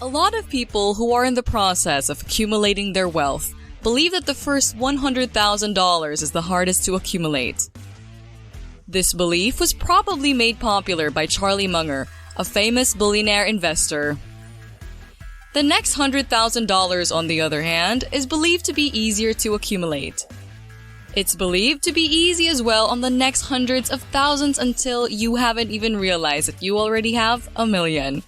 A lot of people who are in the process of accumulating their wealth believe that the first $100,000 is the hardest to accumulate. This belief was probably made popular by Charlie Munger, a famous billionaire investor. The next $100,000, on the other hand, is believed to be easier to accumulate. It's believed to be easy as well on the next hundreds of thousands until you haven't even realized that you already have $1 million.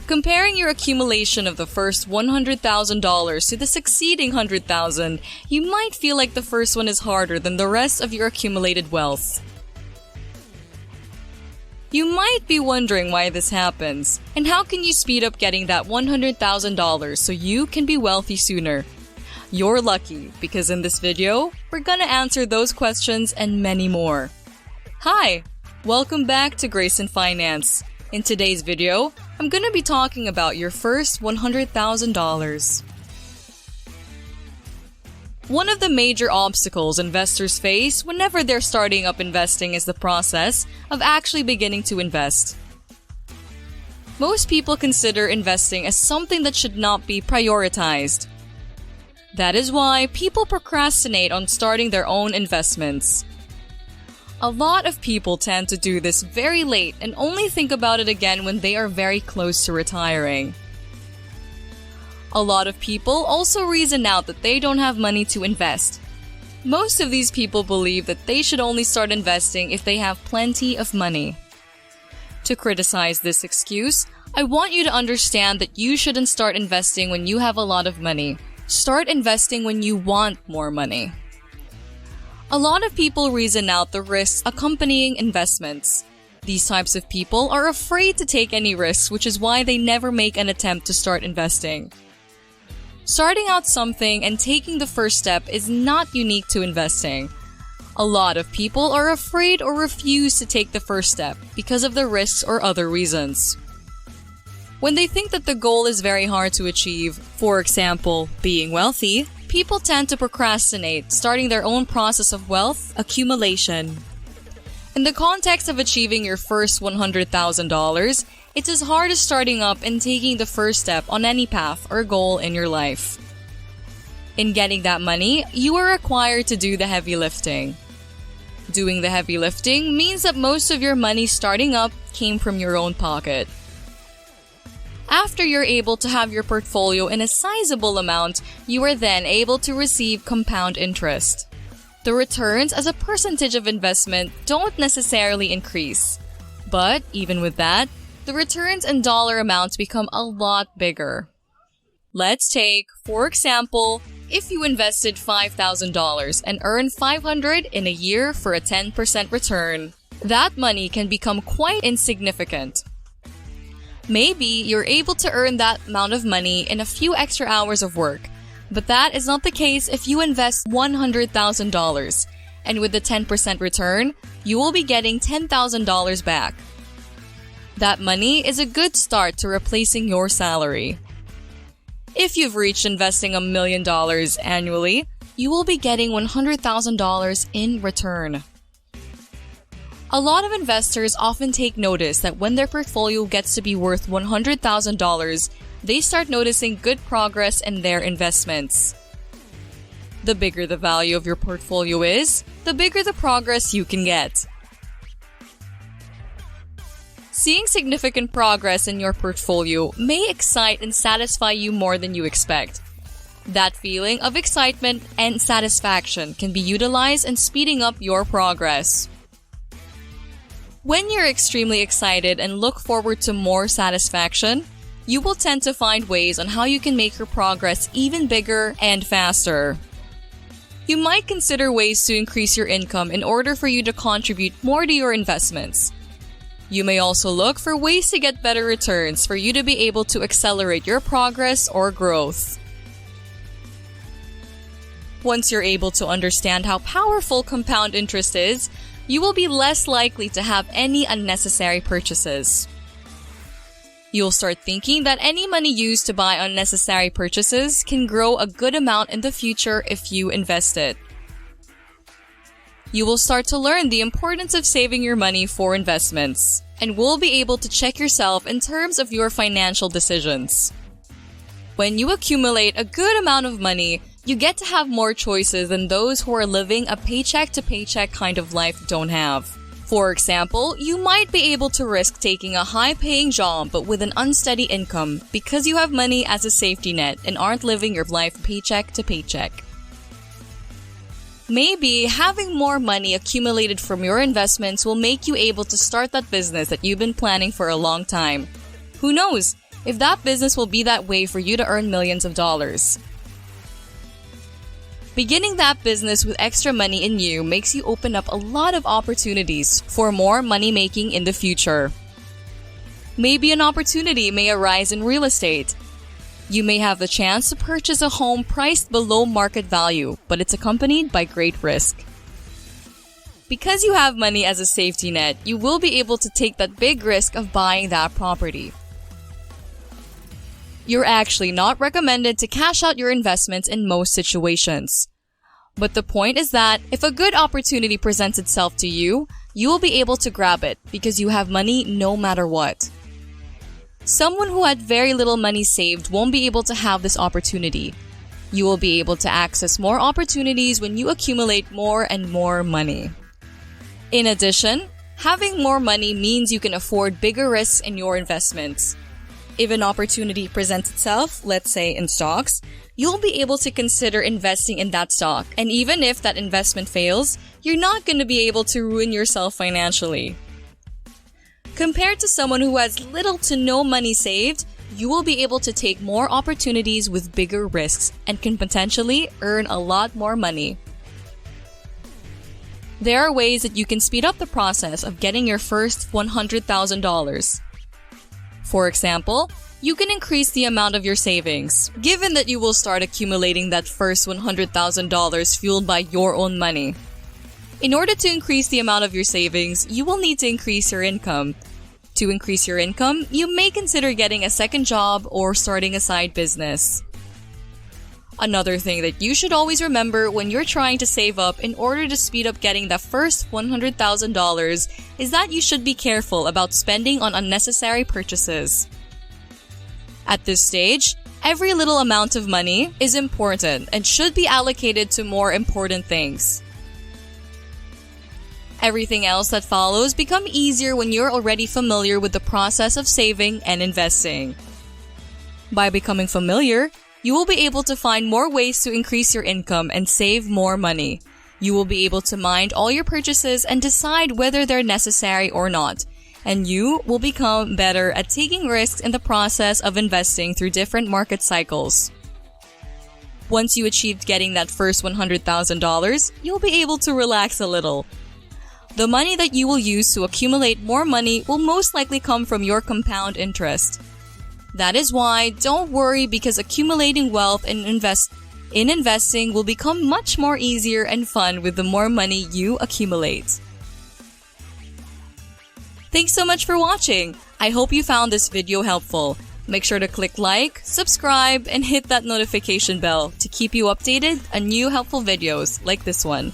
Comparing your accumulation of the first $100,000 to the succeeding $100,000, you might feel like the first one is harder than the rest of your accumulated wealth. You might be wondering why this happens, and how can you speed up getting that $100,000 so you can be wealthy sooner? You're lucky, because in this video, we're gonna answer those questions and many more. Hi! Welcome back to Grayson Finance. In today's video, I'm gonna be talking about your first $100,000. One of the major obstacles investors face whenever they're starting up investing is the process of actually beginning to invest. Most people consider investing as something that should not be prioritized. That is why people procrastinate on starting their own investments. A lot of people tend to do this very late and only think about it again when they are very close to retiring. A lot of people also reason out that they don't have money to invest. Most of these people believe that they should only start investing if they have plenty of money. To criticize this excuse, I want you to understand that you shouldn't start investing when you have a lot of money. Start investing when you want more money. A lot of people reason out the risks accompanying investments. These types of people are afraid to take any risks, which is why they never make an attempt to start investing. Starting out something and taking the first step is not unique to investing. A lot of people are afraid or refuse to take the first step because of the risks or other reasons. When they think that the goal is very hard to achieve, for example, being wealthy, people tend to procrastinate starting their own process of wealth accumulation. In the context of achieving your first $100,000, it's as hard as starting up and taking the first step on any path or goal in your life. In getting that money, you are required to do the heavy lifting. Doing the heavy lifting means that most of your money starting up came from your own pocket. After you're able to have your portfolio in a sizable amount, you are then able to receive compound interest. The returns as a percentage of investment don't necessarily increase. But even with that, the returns in dollar amounts become a lot bigger. Let's take, for example, if you invested $5,000 and earned $500 in a year for a 10% return, that money can become quite insignificant. Maybe you're able to earn that amount of money in a few extra hours of work, but that is not the case if you invest $100,000, and with the 10% return, you will be getting $10,000 back. That money is a good start to replacing your salary. If you've reached investing $1 million annually, you will be getting $100,000 in return. A lot of investors often take notice that when their portfolio gets to be worth $100,000, they start noticing good progress in their investments. The bigger the value of your portfolio is, the bigger the progress you can get. Seeing significant progress in your portfolio may excite and satisfy you more than you expect. That feeling of excitement and satisfaction can be utilized in speeding up your progress. When you're extremely excited and look forward to more satisfaction, you will tend to find ways on how you can make your progress even bigger and faster. You might consider ways to increase your income in order for you to contribute more to your investments. You may also look for ways to get better returns for you to be able to accelerate your progress or growth. Once you're able to understand how powerful compound interest is, you will be less likely to have any unnecessary purchases. You'll start thinking that any money used to buy unnecessary purchases can grow a good amount in the future if you invest it. You will start to learn the importance of saving your money for investments, and will be able to check yourself in terms of your financial decisions. When you accumulate a good amount of money, you get to have more choices than those who are living a paycheck-to-paycheck kind of life don't have. For example, you might be able to risk taking a high-paying job but with an unsteady income because you have money as a safety net and aren't living your life paycheck-to-paycheck. Maybe having more money accumulated from your investments will make you able to start that business that you've been planning for a long time. Who knows if that business will be that way for you to earn millions of dollars. Beginning that business with extra money in you makes you open up a lot of opportunities for more money making in the future. Maybe an opportunity may arise in real estate. You may have the chance to purchase a home priced below market value, but it's accompanied by great risk. Because you have money as a safety net, you will be able to take that big risk of buying that property. You're actually not recommended to cash out your investments in most situations. But the point is that if a good opportunity presents itself to you, you will be able to grab it because you have money no matter what. Someone who had very little money saved won't be able to have this opportunity. You will be able to access more opportunities when you accumulate more and more money. In addition, having more money means you can afford bigger risks in your investments. If an opportunity presents itself, let's say in stocks, you'll be able to consider investing in that stock. And even if that investment fails, you're not going to be able to ruin yourself financially. Compared to someone who has little to no money saved, you will be able to take more opportunities with bigger risks and can potentially earn a lot more money. There are ways that you can speed up the process of getting your first $100,000. For example, you can increase the amount of your savings, given that you will start accumulating that first $100,000 fueled by your own money. In order to increase the amount of your savings, you will need to increase your income. To increase your income, you may consider getting a second job or starting a side business. Another thing that you should always remember when you're trying to save up in order to speed up getting the first $100,000 is that you should be careful about spending on unnecessary purchases. At this stage, every little amount of money is important and should be allocated to more important things. Everything else that follows becomes easier when you're already familiar with the process of saving and investing. By becoming familiar, you will be able to find more ways to increase your income and save more money. You will be able to mind all your purchases and decide whether they're necessary or not. And you will become better at taking risks in the process of investing through different market cycles. Once you achieved getting that first $100,000, you'll be able to relax a little. The money that you will use to accumulate more money will most likely come from your compound interest. That is why don't worry, because accumulating wealth and investing will become much more easier and fun with the more money you accumulate. Thanks so much for watching. I hope you found this video helpful. Make sure to click like, subscribe, and hit that notification bell to keep you updated on new helpful videos like this one.